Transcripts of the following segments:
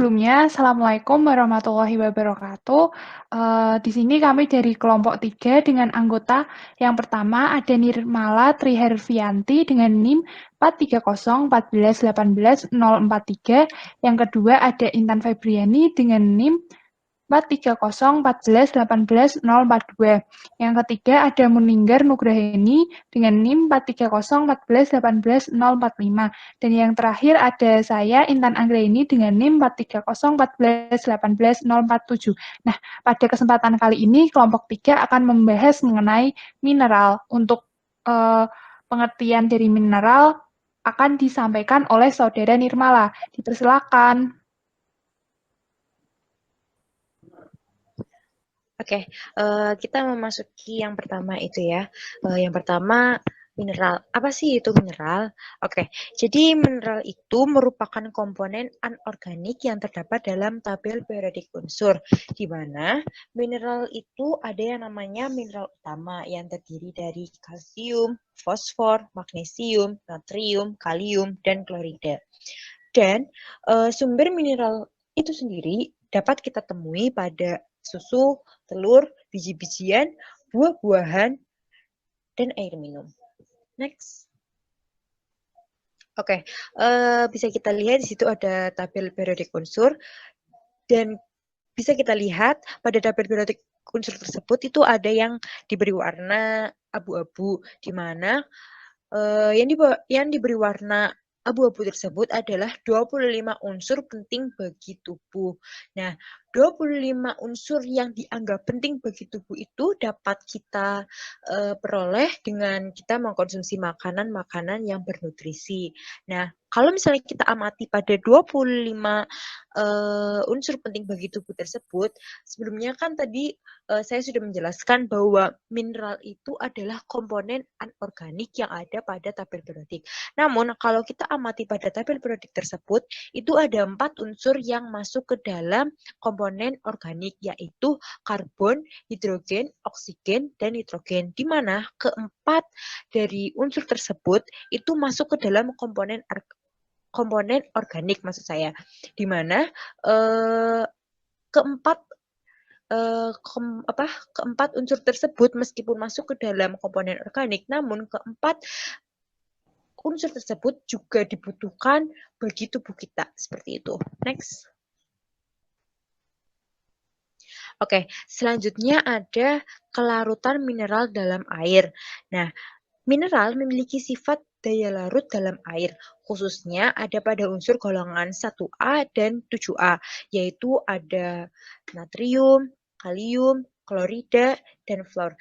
Sebelumnya, Assalamualaikum warahmatullahi wabarakatuh. Di sini kami dari kelompok 3 dengan anggota yang pertama ada Nirmala Trihervianti dengan NIM 43014110043. Yang kedua ada Intan Febriani dengan NIM 43014110042. Yang ketiga ada Muninggar Nugraheni dengan NIM 43014110045. Dan yang terakhir ada saya Intan Anggraini dengan NIM 43014118047. Nah, pada kesempatan kali ini kelompok 3 akan membahas mengenai mineral. Untuk pengertian dari mineral akan disampaikan oleh Saudara Nirmala. Dipersilakan. Oke, kita memasuki yang pertama itu ya. Yang pertama mineral. Apa sih itu mineral? Oke, jadi mineral itu merupakan komponen anorganik yang terdapat dalam tabel periodik unsur, di mana mineral itu ada yang namanya mineral utama yang terdiri dari kalsium, fosfor, magnesium, natrium, kalium, dan klorida. Dan sumber mineral itu sendiri dapat kita temui pada susu, telur, biji-bijian, buah-buahan, dan air minum. Next. Oke, bisa kita lihat di situ ada tabel periodik unsur, dan bisa kita lihat pada tabel periodik unsur tersebut itu ada yang diberi warna abu-abu, di mana yang diberi warna abu-abu tersebut adalah 25 unsur penting bagi tubuh. Nah, 25 unsur yang dianggap penting bagi tubuh itu dapat kita peroleh dengan kita mengkonsumsi makanan-makanan yang bernutrisi. Nah, kalau misalnya kita amati pada 25 unsur penting bagi tubuh tersebut, sebelumnya kan tadi saya sudah menjelaskan bahwa mineral itu adalah komponen anorganik yang ada pada tabel periodik. Namun, kalau kita amati pada tabel periodik tersebut, itu ada 4 unsur yang masuk ke dalam komponen organik, yaitu karbon, hidrogen, oksigen, dan nitrogen, di mana keempat dari unsur tersebut itu masuk ke dalam komponen organik, maksud saya, di mana keempat unsur tersebut meskipun masuk ke dalam komponen organik, namun keempat unsur tersebut juga dibutuhkan bagi tubuh kita, seperti itu. Next. Oke, selanjutnya ada kelarutan mineral dalam air. Nah, mineral memiliki sifat daya larut dalam air, khususnya ada pada unsur golongan 1A dan 7A, yaitu ada natrium, kalium, klorida, dan fluor.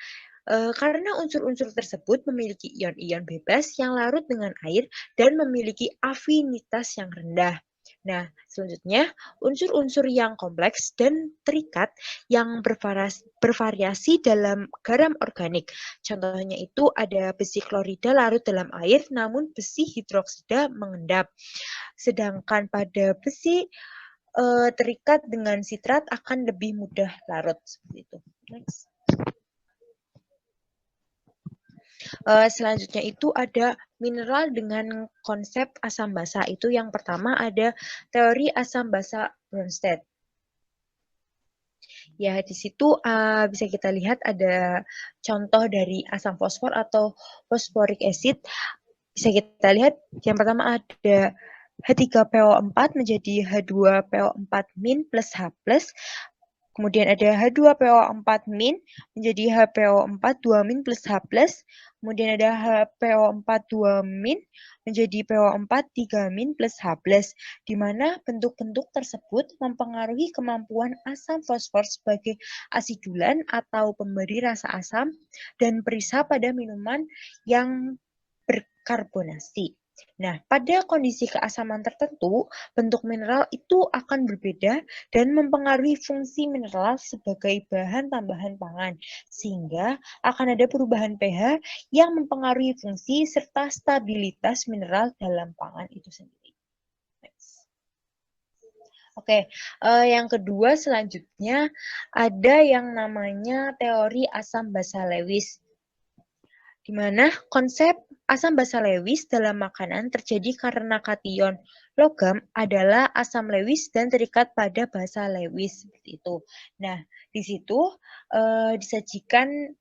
Karena unsur-unsur tersebut memiliki ion-ion bebas yang larut dengan air dan memiliki afinitas yang rendah. Nah, selanjutnya unsur-unsur yang kompleks dan terikat yang bervariasi dalam garam organik. Contohnya itu ada besi klorida larut dalam air, namun besi hidroksida mengendap. Sedangkan pada besi terikat dengan sitrat akan lebih mudah larut, seperti itu. Next. Selanjutnya itu ada mineral dengan konsep asam basa. Itu yang pertama ada teori asam basa Bronsted. Ya, di situ bisa kita lihat ada contoh dari asam fosfor atau phosphoric acid. Bisa kita lihat yang pertama ada H3PO4 menjadi H2PO4- plus H+. Kemudian ada H2PO4- menjadi HPO4 2- plus H+. Kemudian ada HPO4 2- menjadi PO4 3- plus H+, di mana bentuk-bentuk tersebut mempengaruhi kemampuan asam fosfor sebagai asidulan atau pemberi rasa asam dan perisa pada minuman yang berkarbonasi. Nah, pada kondisi keasaman tertentu, bentuk mineral itu akan berbeda dan mempengaruhi fungsi mineral sebagai bahan tambahan pangan, sehingga akan ada perubahan pH yang mempengaruhi fungsi serta stabilitas mineral dalam pangan itu sendiri. Oke, yang kedua selanjutnya ada yang namanya teori asam basa Lewis, di mana konsep Asam basa Lewis dalam makanan terjadi karena kation logam adalah asam Lewis dan terikat pada basa Lewis seperti itu. Nah, di situ disajikan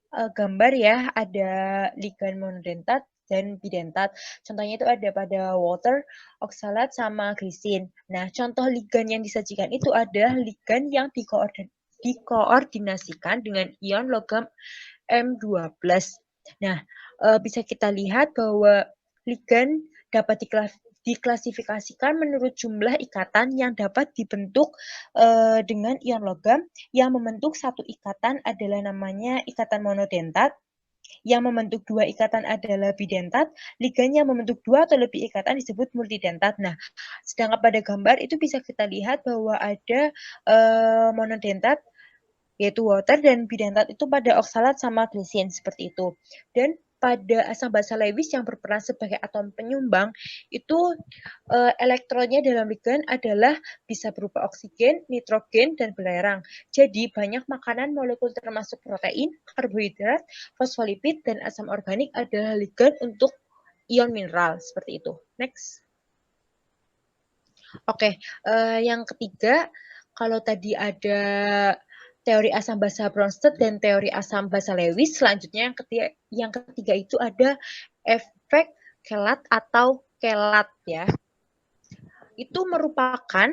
gambar ya, ada ligan monodentat dan bidentat. Contohnya itu ada pada water, oxalate, sama glisin. Nah, contoh ligan yang disajikan itu adalah ligan yang dikoordinasikan dengan ion logam M12. Nah, bisa kita lihat bahwa ligan dapat diklasifikasikan menurut jumlah ikatan yang dapat dibentuk dengan ion logam. Yang membentuk satu ikatan adalah namanya ikatan monodentat, yang membentuk dua ikatan adalah bidentat, ligan yang membentuk dua atau lebih ikatan disebut multidentat. Nah, sedangkan pada gambar itu bisa kita lihat bahwa ada monodentat yaitu water, dan bidentat itu pada oksalat sama glisin seperti itu. Dan pada asam basa Lewis yang berperan sebagai atom penyumbang itu elektronnya dalam ligan adalah bisa berupa oksigen, nitrogen, dan belerang. Jadi banyak makanan molekul termasuk protein, karbohidrat, fosfolipid, dan asam organik adalah ligan untuk ion mineral seperti itu. Next. Oke, yang ketiga, kalau tadi ada teori asam basa Bronsted dan teori asam basa Lewis, selanjutnya yang ketiga itu ada efek kelat atau kelat ya. Itu merupakan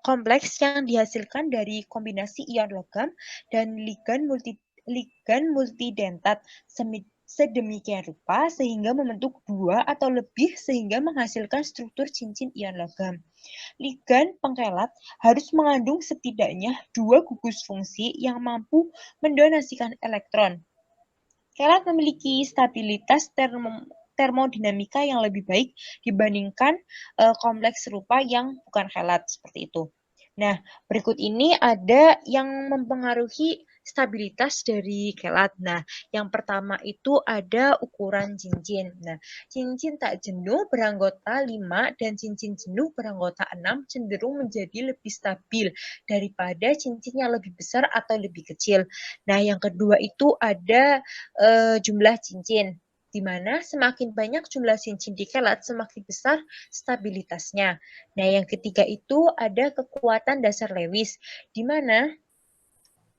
kompleks yang dihasilkan dari kombinasi ion logam dan ligan multidentat sedemikian rupa sehingga membentuk dua atau lebih sehingga menghasilkan struktur cincin ion logam. Ligan pengkelat harus mengandung setidaknya dua gugus fungsi yang mampu mendonasikan elektron. Kelat memiliki stabilitas termodinamika yang lebih baik dibandingkan kompleks serupa yang bukan kelat seperti itu. Nah, berikut ini ada yang mempengaruhi stabilitas dari kelat. Nah, yang pertama itu ada ukuran cincin. Nah, cincin tak jenuh beranggota 5 dan cincin jenuh beranggota 6 cenderung menjadi lebih stabil daripada cincin yang lebih besar atau lebih kecil. Nah, yang kedua itu ada jumlah cincin, di mana semakin banyak jumlah cincin di kelat, semakin besar stabilitasnya. Nah, yang ketiga itu ada kekuatan dasar Lewis, di mana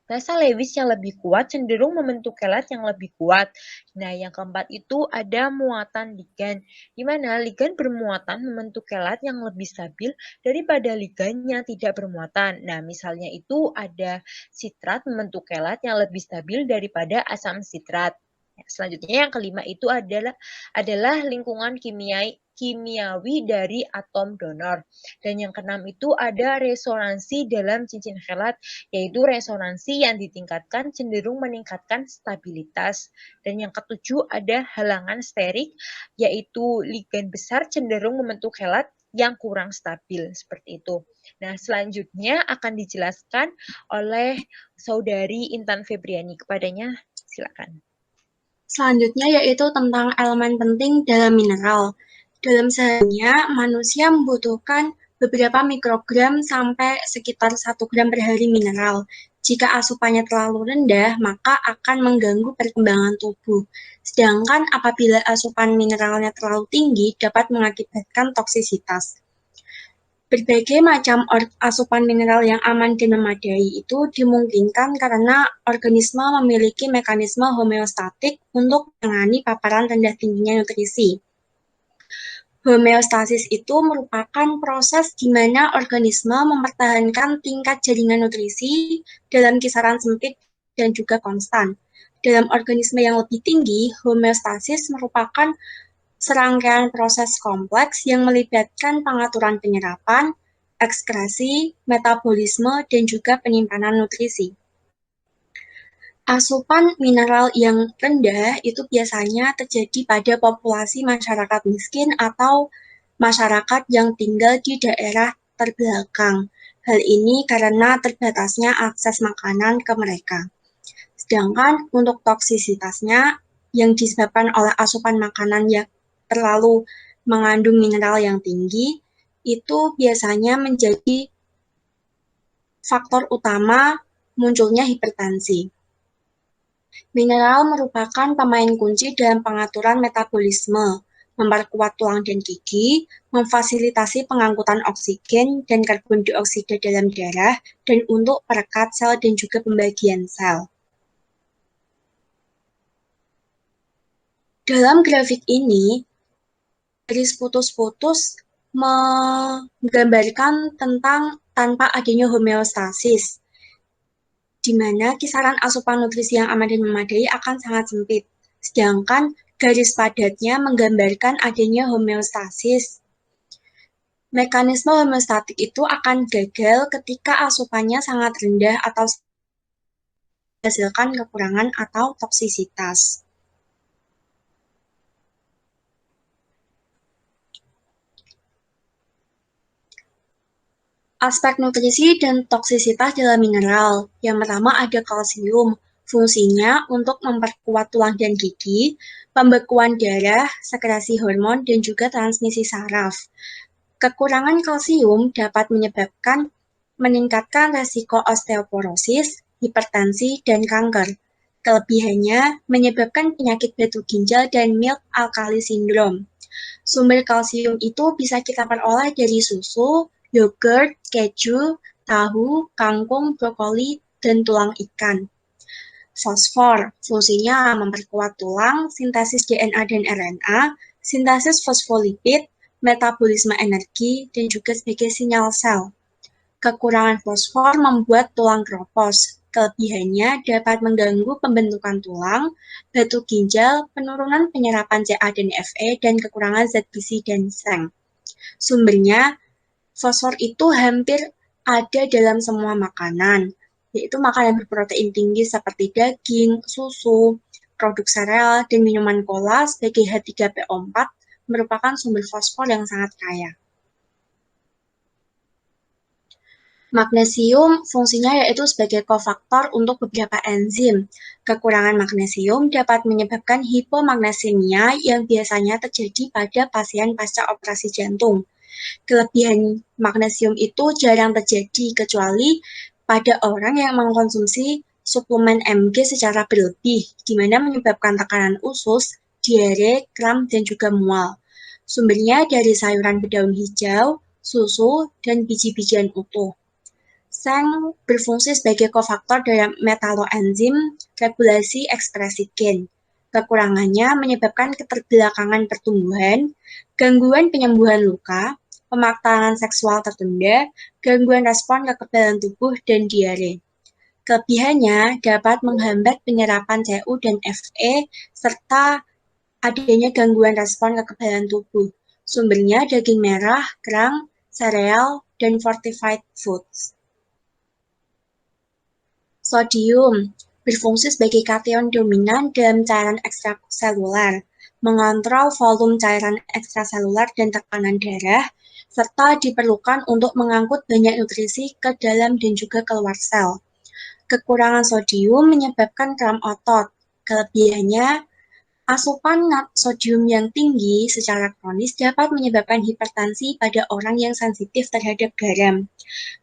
dasar Lewis yang lebih kuat cenderung membentuk kelat yang lebih kuat. Nah, yang keempat itu ada muatan ligan, di mana ligan bermuatan membentuk kelat yang lebih stabil daripada ligan yang tidak bermuatan. Nah, misalnya itu ada sitrat membentuk kelat yang lebih stabil daripada asam sitrat. Selanjutnya yang kelima itu adalah lingkungan kimiawi dari atom donor. Dan yang keenam itu ada resonansi dalam cincin kelat, yaitu resonansi yang ditingkatkan cenderung meningkatkan stabilitas. Dan yang ketujuh ada halangan sterik, yaitu ligan besar cenderung membentuk kelat yang kurang stabil seperti itu. Nah, selanjutnya akan dijelaskan oleh saudari Intan Febriani. Kepadanya silakan. Selanjutnya yaitu tentang elemen penting dalam mineral. Dalam seharinya, manusia membutuhkan beberapa mikrogram sampai sekitar 1 gram per hari mineral. Jika asupannya terlalu rendah, maka akan mengganggu perkembangan tubuh. Sedangkan apabila asupan mineralnya terlalu tinggi, dapat mengakibatkan toksisitas. Berbagai macam asupan mineral yang aman dan memadai itu dimungkinkan karena organisme memiliki mekanisme homeostatik untuk menangani paparan rendah tingginya nutrisi. Homeostasis itu merupakan proses di mana organisme mempertahankan tingkat jaringan nutrisi dalam kisaran sempit dan juga konstan. Dalam organisme yang lebih tinggi, homeostasis merupakan serangkaian proses kompleks yang melibatkan pengaturan penyerapan, ekskresi, metabolisme, dan juga penyimpanan nutrisi. Asupan mineral yang rendah itu biasanya terjadi pada populasi masyarakat miskin atau masyarakat yang tinggal di daerah terbelakang. Hal ini karena terbatasnya akses makanan ke mereka. Sedangkan untuk toksisitasnya yang disebabkan oleh asupan makanan yang terlalu mengandung mineral yang tinggi, itu biasanya menjadi faktor utama munculnya hipertensi. Mineral merupakan pemain kunci dalam pengaturan metabolisme, memperkuat tulang dan gigi, memfasilitasi pengangkutan oksigen dan karbon dioksida dalam darah, dan untuk perekat sel dan juga pembagian sel. Dalam grafik ini, garis putus-putus menggambarkan tentang tanpa adanya homeostasis, di mana kisaran asupan nutrisi yang aman dan memadai akan sangat sempit. Sedangkan garis padatnya menggambarkan adanya homeostasis. Mekanisme homeostatik itu akan gagal ketika asupannya sangat rendah atau menghasilkan kekurangan atau toksisitas. Aspek nutrisi dan toksisitas dalam mineral. Yang pertama ada kalsium. Fungsinya untuk memperkuat tulang dan gigi, pembekuan darah, sekresi hormon, dan juga transmisi saraf. Kekurangan kalsium dapat menyebabkan meningkatkan resiko osteoporosis, hipertensi, dan kanker. Kelebihannya menyebabkan penyakit batu ginjal dan milk alkali syndrome. Sumber kalsium itu bisa kita peroleh dari susu, yogurt, keju, tahu, kangkung, brokoli, dan tulang ikan. Fosfor, fungsinya memperkuat tulang, sintesis DNA dan RNA, sintesis fosfolipid, metabolisme energi, dan juga sebagai sinyal sel. Kekurangan fosfor membuat tulang keropos. Kelebihannya dapat mengganggu pembentukan tulang, batu ginjal, penurunan penyerapan Ca dan Fe, dan kekurangan zat besi dan seng. Sumbernya, fosfor itu hampir ada dalam semua makanan, yaitu makanan berprotein tinggi seperti daging, susu, produk sereal, dan minuman kola sebagai H3PO4 merupakan sumber fosfor yang sangat kaya. Magnesium fungsinya yaitu sebagai kofaktor untuk beberapa enzim. Kekurangan magnesium dapat menyebabkan hipomagnesemia yang biasanya terjadi pada pasien pasca operasi jantung. Kelebihan magnesium itu jarang terjadi kecuali pada orang yang mengkonsumsi suplemen Mg secara berlebih, di mana menyebabkan tekanan usus, diare, kram, dan juga mual. Sumbernya dari sayuran berdaun hijau, susu, dan biji-bijian utuh. Seng berfungsi sebagai kofaktor dalam metaloenzim regulasi ekspresi gen. Kekurangannya menyebabkan keterbelakangan pertumbuhan, gangguan penyembuhan luka, pemakaian seksual tertunda, gangguan respon kekebalan tubuh, dan diare. Kelebihannya dapat menghambat penyerapan Cu dan Fe serta adanya gangguan respon kekebalan tubuh. Sumbernya daging merah, kerang, sereal, dan fortified foods. Sodium berfungsi sebagai kation dominan dalam cairan ekstraseluler, mengontrol volume cairan ekstraseluler dan tekanan darah, serta diperlukan untuk mengangkut banyak nutrisi ke dalam dan juga keluar sel. Kekurangan sodium menyebabkan kram otot. Kelebihannya, asupan sodium yang tinggi secara kronis dapat menyebabkan hipertensi pada orang yang sensitif terhadap garam.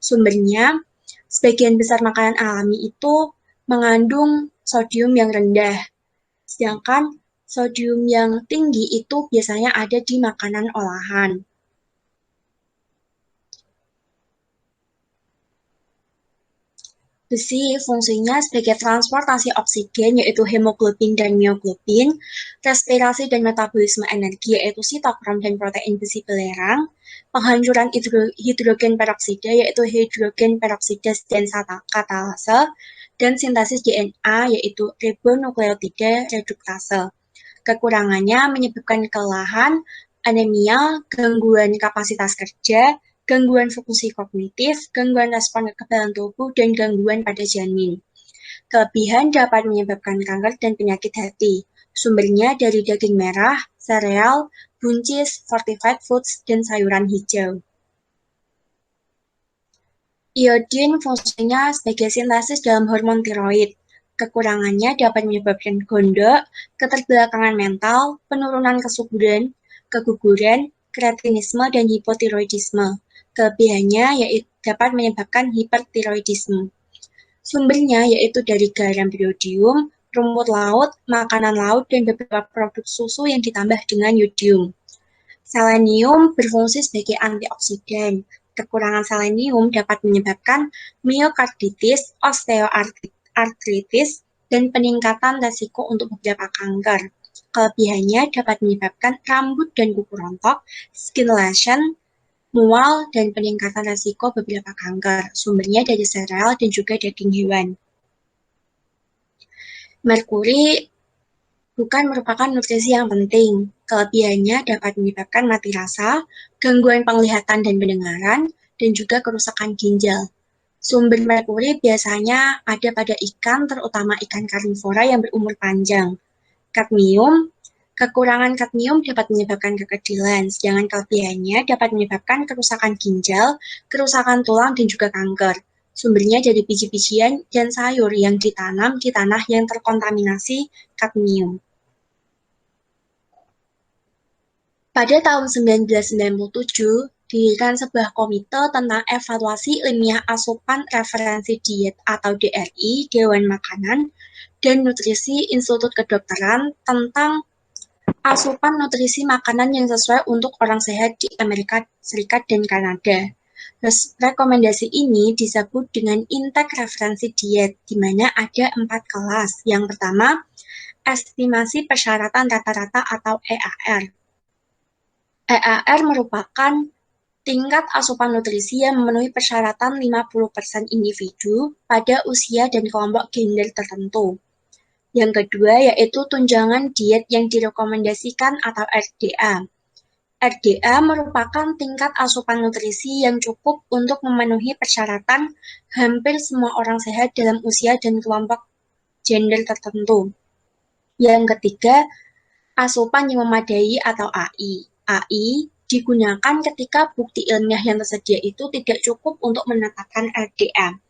Sumbernya, sebagian besar makanan alami itu mengandung sodium yang rendah, sedangkan sodium yang tinggi itu biasanya ada di makanan olahan. Besi fungsinya sebagai transportasi oksigen yaitu hemoglobin dan mioglobin, respirasi dan metabolisme energi yaitu sitokrom dan protein besi belerang, penghancuran hidrogen peroksida yaitu hidrogen peroksida dan katalase, dan sintesis DNA yaitu ribonukleotida reduktase. Kekurangannya menyebabkan kelelahan, anemia, gangguan kapasitas kerja, gangguan fungsi kognitif, gangguan respon kekebalan tubuh, dan gangguan pada janin. Kelebihan dapat menyebabkan kanker dan penyakit hati. Sumbernya dari daging merah, sereal, buncis, fortified foods, dan sayuran hijau. Iodin fungsinya sebagai sintesis dalam hormon tiroid. Kekurangannya dapat menyebabkan gondok, keterbelakangan mental, penurunan kesuburan, keguguran, kretinisme, dan hipotiroidisme. Kelebihannya yaitu dapat menyebabkan hipertiroidisme. Sumbernya yaitu dari garam iodium, rumput laut, makanan laut, dan beberapa produk susu yang ditambah dengan yodium. Selenium berfungsi sebagai antioksidan. Kekurangan selenium dapat menyebabkan miokarditis, osteoartritis, dan peningkatan resiko untuk beberapa kanker. Kelebihannya dapat menyebabkan rambut dan kuku rontok, skin lesion, mual, dan peningkatan resiko beberapa kanker. Sumbernya dari sereal dan juga daging hewan. Merkuri bukan merupakan nutrisi yang penting. Kelebihannya dapat menyebabkan mati rasa, gangguan penglihatan dan pendengaran, dan juga kerusakan ginjal. Sumber merkuri biasanya ada pada ikan, terutama ikan karnivora yang berumur panjang. Kadmium, kekurangan kadmium dapat menyebabkan kekecilan, sedangkan kelebihannya dapat menyebabkan kerusakan ginjal, kerusakan tulang, dan juga kanker. Sumbernya dari biji-bijian dan sayur yang ditanam di tanah yang terkontaminasi kadmium. Pada tahun 1997, didirikan sebuah komite tentang evaluasi ilmiah asupan referensi diet atau DRI, Dewan Makanan dan Nutrisi Institut Kedokteran tentang asupan nutrisi makanan yang sesuai untuk orang sehat di Amerika Serikat dan Kanada. Rekomendasi ini disebut dengan intake referensi diet, di mana ada 4 kelas. Yang pertama, estimasi persyaratan rata-rata atau EAR. EAR merupakan tingkat asupan nutrisi yang memenuhi persyaratan 50% individu pada usia dan kelompok gender tertentu. Yang kedua yaitu tunjangan diet yang direkomendasikan atau RDA. RDA merupakan tingkat asupan nutrisi yang cukup untuk memenuhi persyaratan hampir semua orang sehat dalam usia dan kelompok gender tertentu. Yang ketiga, asupan yang memadai atau AI. AI digunakan ketika bukti ilmiah yang tersedia itu tidak cukup untuk menetapkan RDA.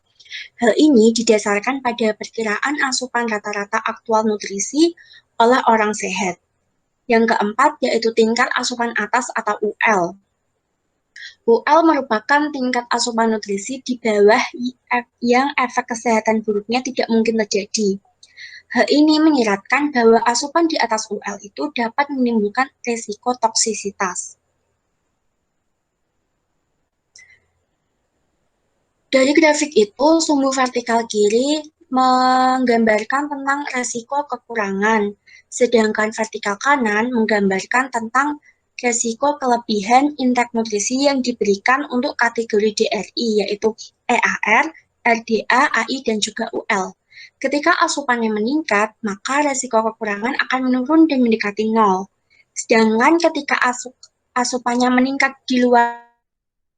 Hal ini didasarkan pada perkiraan asupan rata-rata aktual nutrisi oleh orang sehat. Yang keempat yaitu tingkat asupan atas atau UL. UL merupakan tingkat asupan nutrisi di bawah yang efek kesehatan buruknya tidak mungkin terjadi. Hal ini menyiratkan bahwa asupan di atas UL itu dapat menimbulkan risiko toksisitas. Dari grafik itu, sumbu vertikal kiri menggambarkan tentang resiko kekurangan, sedangkan vertikal kanan menggambarkan tentang resiko kelebihan intake nutrisi yang diberikan untuk kategori DRI, yaitu EAR, RDA, AI, dan juga UL. Ketika asupannya meningkat, maka resiko kekurangan akan menurun dan mendekati 0. Sedangkan ketika asupannya meningkat di luar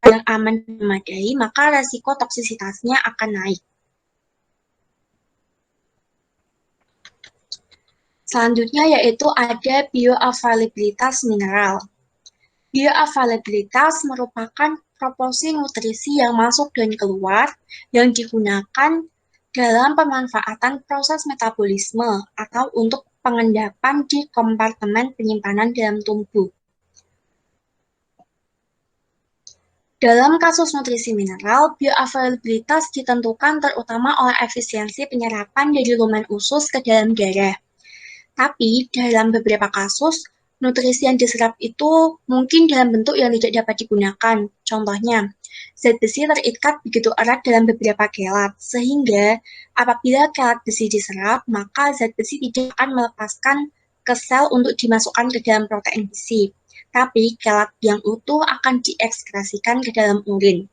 yang aman dan memadai, maka resiko toksisitasnya akan naik. Selanjutnya yaitu ada bioavailabilitas mineral. Bioavailabilitas merupakan proporsi nutrisi yang masuk dan keluar yang digunakan dalam pemanfaatan proses metabolisme atau untuk pengendapan di kompartemen penyimpanan dalam tubuh. Dalam kasus nutrisi mineral, bioavailabilitas ditentukan terutama oleh efisiensi penyerapan dari lumen usus ke dalam darah. Tapi dalam beberapa kasus, nutrisi yang diserap itu mungkin dalam bentuk yang tidak dapat digunakan. Contohnya, zat besi terikat begitu erat dalam beberapa kelat, sehingga apabila kelat besi diserap, maka zat besi tidak akan melepaskan ke sel untuk dimasukkan ke dalam protein besi. Tapi kelat yang utuh akan diekskresikan ke dalam urin.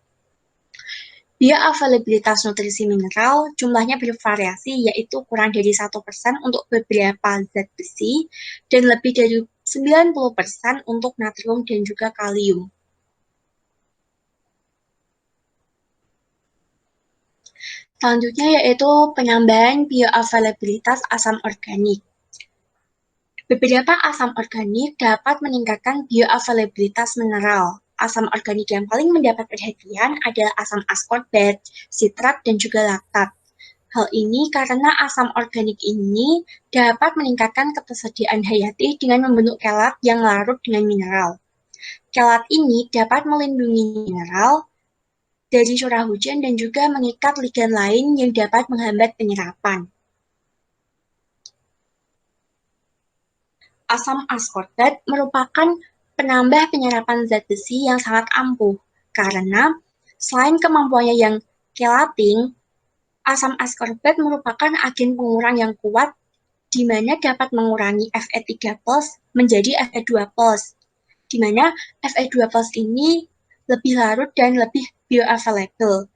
Bioavailabilitas nutrisi mineral jumlahnya bervariasi, yaitu kurang dari 1% untuk beberapa zat besi dan lebih dari 90% untuk natrium dan juga kalium. Selanjutnya yaitu penambahan bioavailabilitas asam organik. Beberapa asam organik dapat meningkatkan bioavailabilitas mineral. Asam organik yang paling mendapat perhatian adalah asam ascorbat, sitrat, dan juga laktat. Hal ini karena asam organik ini dapat meningkatkan ketersediaan hayati dengan membentuk kelat yang larut dengan mineral. Kelat ini dapat melindungi mineral dari curah hujan dan juga mengikat ligan lain yang dapat menghambat penyerapan. Asam askorbat merupakan penambah penyerapan zat besi yang sangat ampuh, karena selain kemampuannya yang chelating, asam askorbat merupakan agen pengurang yang kuat di mana dapat mengurangi Fe3+ menjadi Fe2+, di mana Fe2+ ini lebih larut dan lebih bioavailable.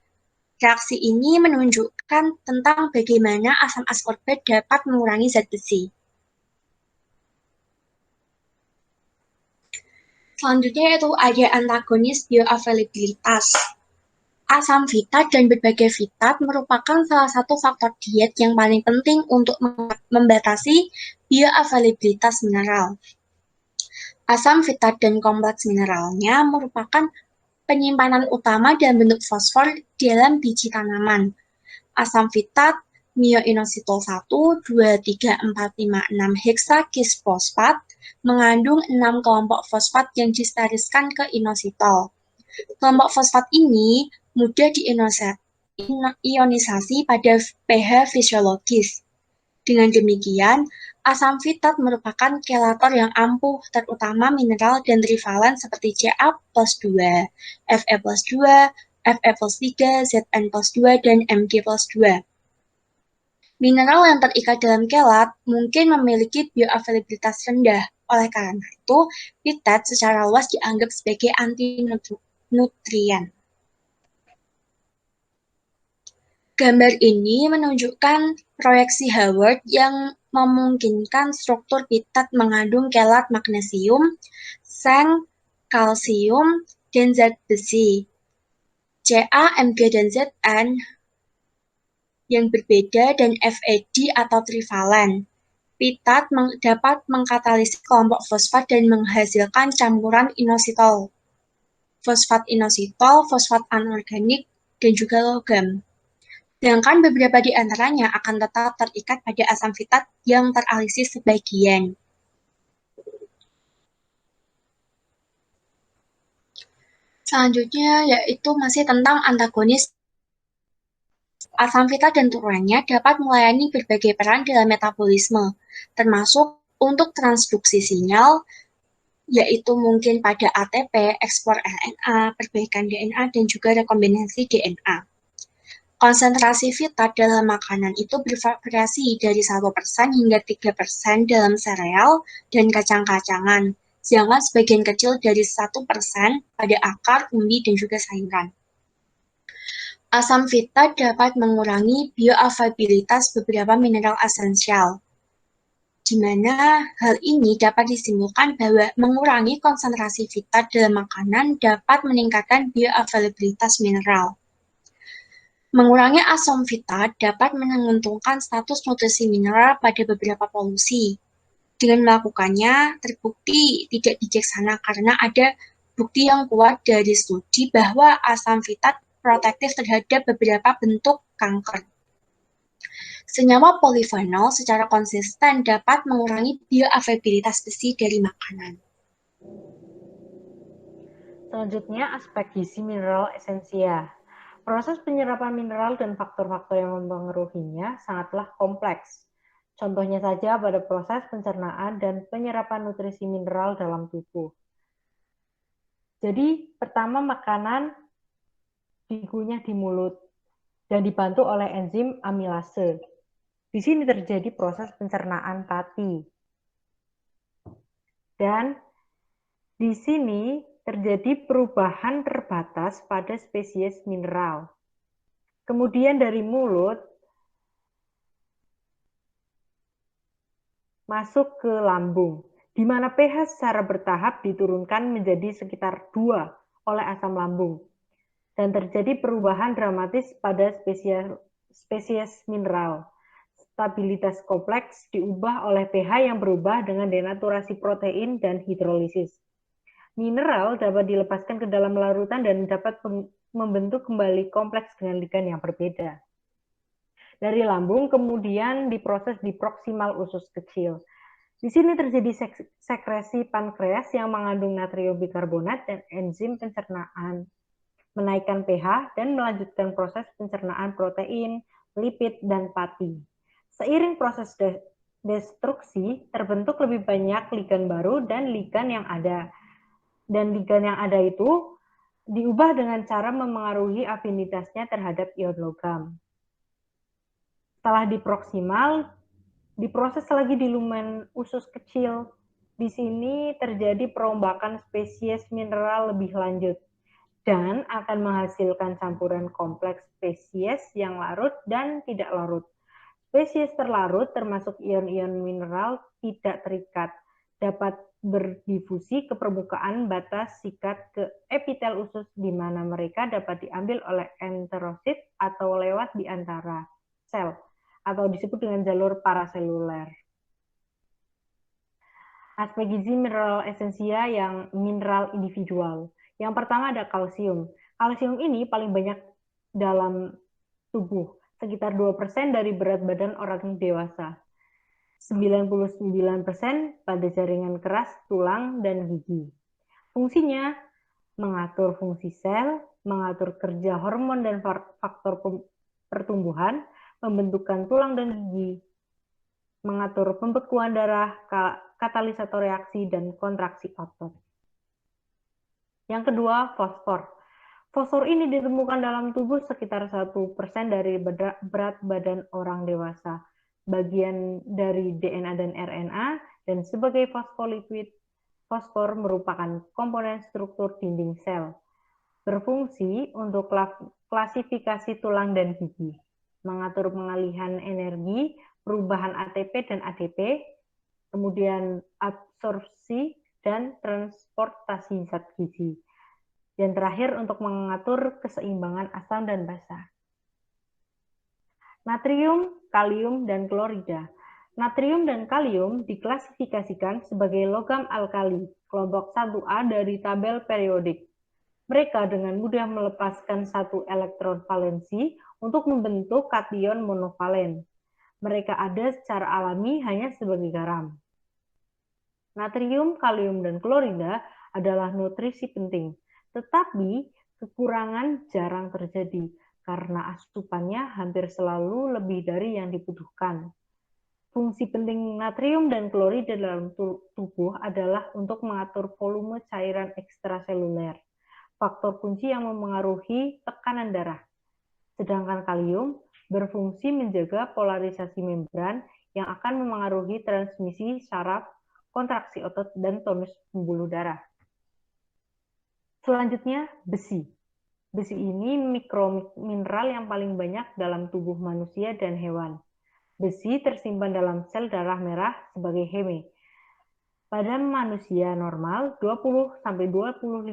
Reaksi ini menunjukkan tentang bagaimana asam askorbat dapat mengurangi zat besi. Selanjutnya yaitu ada antagonis bioavailabilitas. Asam vitat dan berbagai vitat merupakan salah satu faktor diet yang paling penting untuk membatasi bioavailabilitas mineral. Asam vitat dan kompleks mineralnya merupakan penyimpanan utama dalam bentuk fosfor dalam biji tanaman. Asam vitat mioinositol 1, 2, 3, 4, 5, 6 heksakisfosfat mengandung 6 kelompok fosfat yang disteriskan ke inositol. Kelompok fosfat ini mudah diionisasi pada pH fisiologis. Dengan demikian, asam vitat merupakan kelator yang ampuh, terutama mineral dan trivalen seperti Ca+2, Fe+2, Fe+3, Zn+2, dan Mg+2. Mineral yang terikat dalam kelat mungkin memiliki bioavailabilitas rendah. Oleh karena itu, vitat secara luas dianggap sebagai anti-nutrien. Gambar ini menunjukkan proyeksi Howard yang memungkinkan struktur vitat mengandung kelat magnesium, seng, kalsium, dan zat besi. Ca, Mg, dan Zn yang berbeda dan Fed atau trivalen. Vitat dapat mengkatalisis kelompok fosfat dan menghasilkan campuran inositol, fosfat inositol, fosfat anorganik, dan juga logam. Sedangkan beberapa di antaranya akan tetap terikat pada asam vitat yang teralisis sebagian. Selanjutnya yaitu masih tentang antagonis. Asam vitat dan turunannya dapat melayani berbagai peran dalam metabolisme, termasuk untuk transduksi sinyal, yaitu mungkin pada ATP, ekspor RNA, perbaikan DNA, dan juga rekombinasi DNA. Konsentrasi vitat dalam makanan itu bervariasi dari 1% hingga 3% dalam sereal dan kacang-kacangan, sedangkan sebagian kecil dari 1% pada akar, umbi, dan juga sayuran. Asam vitat dapat mengurangi bioavailabilitas beberapa mineral esensial, di mana hal ini dapat disimpulkan bahwa mengurangi konsentrasi vitat dalam makanan dapat meningkatkan bioavailabilitas mineral. Mengurangi asam vitat dapat menguntungkan status nutrisi mineral pada beberapa polusi. Dengan melakukannya, terbukti tidak bijaksana karena ada bukti yang kuat dari studi bahwa asam vitat protektif terhadap beberapa bentuk kanker. Senyawa polifenol secara konsisten dapat mengurangi bioavailabilitas besi dari makanan. Selanjutnya, aspek gizi mineral esensial. Proses penyerapan mineral dan faktor-faktor yang mempengaruhinya sangatlah kompleks. Contohnya saja pada proses pencernaan dan penyerapan nutrisi mineral dalam tubuh. Jadi, pertama makanan dikunyah di mulut dan dibantu oleh enzim amilase. Di sini terjadi proses pencernaan pati. Dan di sini terjadi perubahan terbatas pada spesies mineral. Kemudian dari mulut masuk ke lambung, di mana pH secara bertahap diturunkan menjadi sekitar 2 oleh asam lambung. Dan terjadi perubahan dramatis pada spesies mineral. Stabilitas kompleks diubah oleh pH yang berubah dengan denaturasi protein dan hidrolisis. Mineral dapat dilepaskan ke dalam larutan dan dapat membentuk kembali kompleks dengan ligan yang berbeda. Dari lambung kemudian diproses di proksimal usus kecil. Di sini terjadi sekresi pankreas yang mengandung natrium bikarbonat dan enzim pencernaan, menaikkan pH dan melanjutkan proses pencernaan protein, lipid, dan pati. Seiring proses destruksi, terbentuk lebih banyak ligan baru dan ligan yang ada. Dan ligan yang ada itu diubah dengan cara memengaruhi afinitasnya terhadap ion logam. Setelah diproksimal, diproses lagi di lumen usus kecil. Di sini terjadi perombakan spesies mineral lebih lanjut dan akan menghasilkan campuran kompleks spesies yang larut dan tidak larut. Spesies terlarut termasuk ion-ion mineral tidak terikat, dapat berdifusi ke permukaan batas sikat ke epitel usus di mana mereka dapat diambil oleh enterosit atau lewat di antara sel atau disebut dengan jalur paraseluler. Aspek gizi mineral esensia yang mineral individual. Yang pertama ada kalsium. Kalsium ini paling banyak dalam tubuh, sekitar 2% dari berat badan orang dewasa. 99% pada jaringan keras, tulang, dan gigi. Fungsinya mengatur fungsi sel, mengatur kerja hormon dan faktor pertumbuhan, pembentukan tulang dan gigi, mengatur pembekuan darah, katalisator reaksi, dan kontraksi otot. Yang kedua, fosfor. Fosfor ini ditemukan dalam tubuh sekitar 1% dari berat badan orang dewasa, bagian dari DNA dan RNA, dan sebagai fosfolipid, fosfor merupakan komponen struktur dinding sel. Berfungsi untuk klasifikasi tulang dan gigi, mengatur pengalihan energi, perubahan ATP dan ADP, kemudian absorpsi dan transportasi zat gizi. Dan terakhir untuk mengatur keseimbangan asam dan basa. Natrium, kalium, dan klorida. Natrium dan kalium diklasifikasikan sebagai logam alkali, kelompok 1A dari tabel periodik. Mereka dengan mudah melepaskan satu elektron valensi untuk membentuk kation monovalen. Mereka ada secara alami hanya sebagai garam. Natrium, kalium, dan klorida adalah nutrisi penting, tetapi kekurangan jarang terjadi karena asupannya hampir selalu lebih dari yang dibutuhkan. Fungsi penting natrium dan klorida dalam tubuh adalah untuk mengatur volume cairan ekstraseluler, faktor kunci yang memengaruhi tekanan darah. Sedangkan kalium berfungsi menjaga polarisasi membran yang akan memengaruhi transmisi saraf, kontraksi otot, dan tonus pembuluh darah. Selanjutnya, besi. Besi ini mikromineral yang paling banyak dalam tubuh manusia dan hewan. Besi tersimpan dalam sel darah merah sebagai heme. Pada manusia normal, 20-25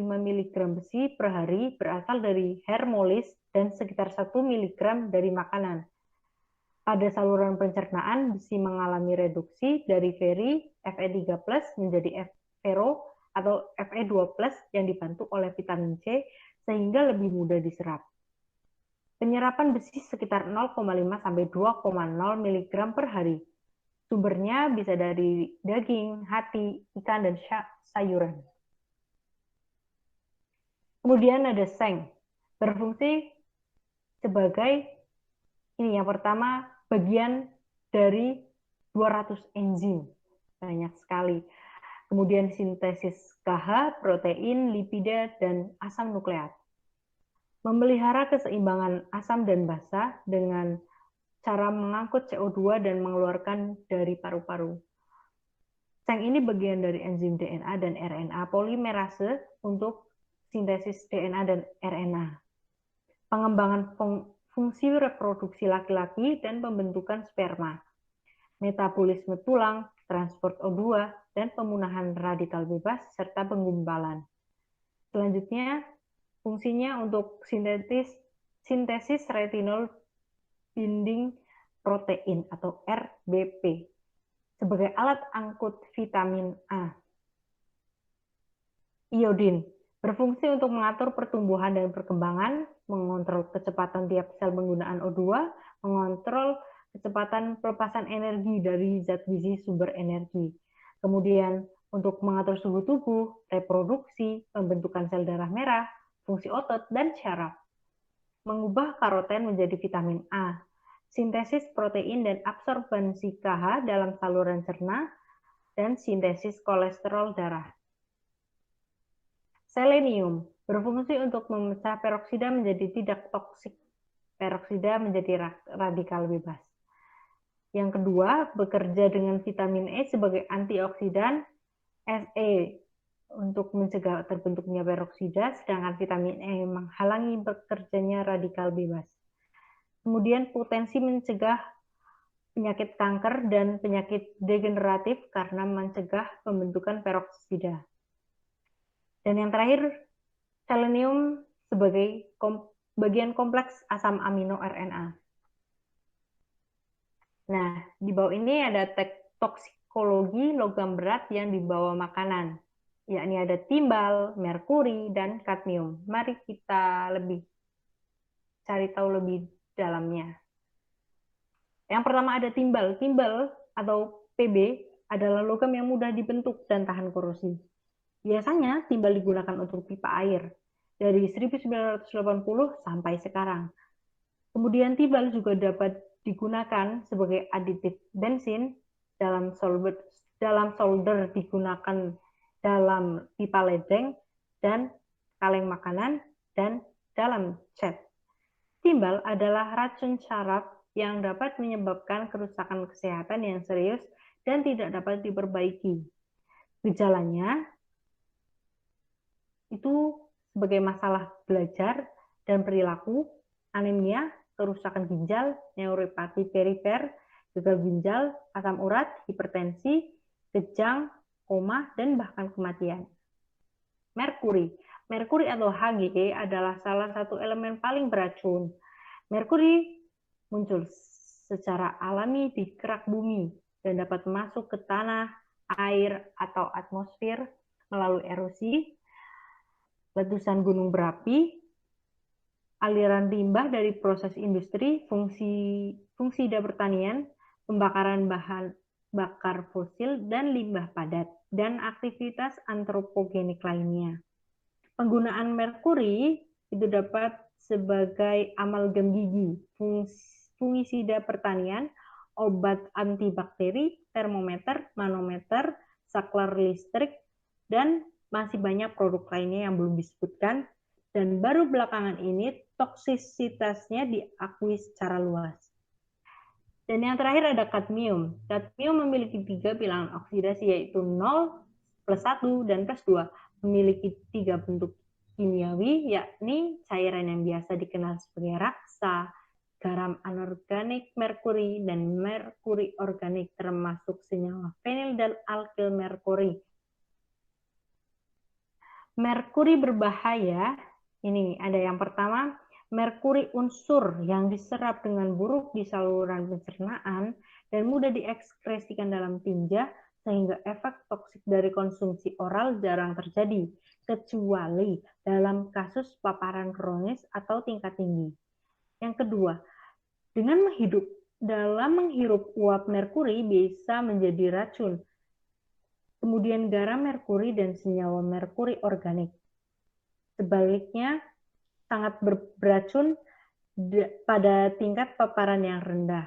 mg besi per hari berasal dari hair molis dan sekitar 1 mg dari makanan. Pada saluran pencernaan, besi mengalami reduksi dari Fe3+ menjadi Fero atau Fe2+ yang dibantu oleh vitamin C sehingga lebih mudah diserap. Penyerapan besi sekitar 0,5-2,0 mg per hari. Sumbernya bisa dari daging, hati, ikan, dan sayuran. Kemudian ada seng, berfungsi sebagai ini yang pertama bagian dari 200 enzim, banyak sekali. Kemudian sintesis KH, protein, lipida, dan asam nukleat. Memelihara keseimbangan asam dan basa dengan cara mengangkut CO2 dan mengeluarkan dari paru-paru. Seng ini bagian dari enzim DNA dan RNA polimerase untuk sintesis DNA dan RNA. Pengembangan fungsi reproduksi laki-laki dan pembentukan sperma. Metabolisme tulang, transport O2, dan pemusnahan radikal bebas, serta penggumpalan. Selanjutnya, fungsinya untuk sintesis retinol binding protein atau RBP sebagai alat angkut vitamin A. Iodin berfungsi untuk mengatur pertumbuhan dan perkembangan, mengontrol kecepatan tiap sel penggunaan O2, mengontrol kecepatan pelepasan energi dari zat gizi sumber energi. Kemudian untuk mengatur suhu tubuh, reproduksi, pembentukan sel darah merah, fungsi otot, dan syaraf. Mengubah karoten menjadi vitamin A. sintesis protein dan absorbensi KH dalam saluran cerna, dan sintesis kolesterol darah. Selenium berfungsi untuk memecah peroksida menjadi tidak toksik. Peroksida menjadi radikal bebas. Yang kedua, bekerja dengan vitamin E sebagai antioksidan, Se untuk mencegah terbentuknya peroksida, sedangkan vitamin E menghalangi bekerjanya radikal bebas. Kemudian potensi mencegah penyakit kanker dan penyakit degeneratif karena mencegah pembentukan peroksida. Dan yang terakhir, selenium sebagai bagian kompleks asam amino RNA. Nah, di bawah ini ada toksikologi logam berat yang dibawa makanan, yakni ada timbal, merkuri, dan kadmium. Mari kita cari tahu lebih dalamnya. Yang pertama ada timbal. Timbal atau Pb adalah logam yang mudah dibentuk dan tahan korosi. Biasanya timbal digunakan untuk pipa air dari 1980 sampai sekarang. Kemudian timbal juga dapat digunakan sebagai aditif bensin dalam solder digunakan dalam pipa ledeng dan kaleng makanan dan dalam cat. Timbal adalah racun syaraf yang dapat menyebabkan kerusakan kesehatan yang serius dan tidak dapat diperbaiki. Gejalanya itu sebagai masalah belajar dan perilaku, anemia, kerusakan ginjal, neuropati perifer, gagal ginjal, asam urat, hipertensi, kejang, koma, dan bahkan kematian. Merkuri. Merkuri atau Hg adalah salah satu elemen paling beracun. Merkuri muncul secara alami di kerak bumi dan dapat masuk ke tanah, air, atau atmosfer melalui erosi, letusan gunung berapi, aliran limbah dari proses industri, fungsida pertanian, pembakaran bahan bakar fosil, dan limbah padat, dan aktivitas antropogenik lainnya. Penggunaan merkuri itu dapat sebagai amalgam gigi, fungisida pertanian, obat antibakteri, termometer, manometer, saklar listrik, dan masih banyak produk lainnya yang belum disebutkan. Dan baru belakangan ini toksisitasnya diakui secara luas. Dan yang terakhir ada kadmium. Kadmium memiliki 3 bilangan oksidasi yaitu 0, +1, dan +2. Memiliki 3 bentuk kimiawi, yakni cairan yang biasa dikenal sebagai raksa, garam anorganik merkuri, dan merkuri organik termasuk senyawa fenil dan alkil merkuri. Merkuri berbahaya, ini ada yang pertama, merkuri unsur yang diserap dengan buruk di saluran pencernaan dan mudah diekskresikan dalam tinja, sehingga efek toksik dari konsumsi oral jarang terjadi, kecuali dalam kasus paparan kronis atau tingkat tinggi. Yang kedua, dalam menghirup uap merkuri bisa menjadi racun. Kemudian garam merkuri dan senyawa merkuri organik. Sebaliknya, sangat beracun pada tingkat paparan yang rendah.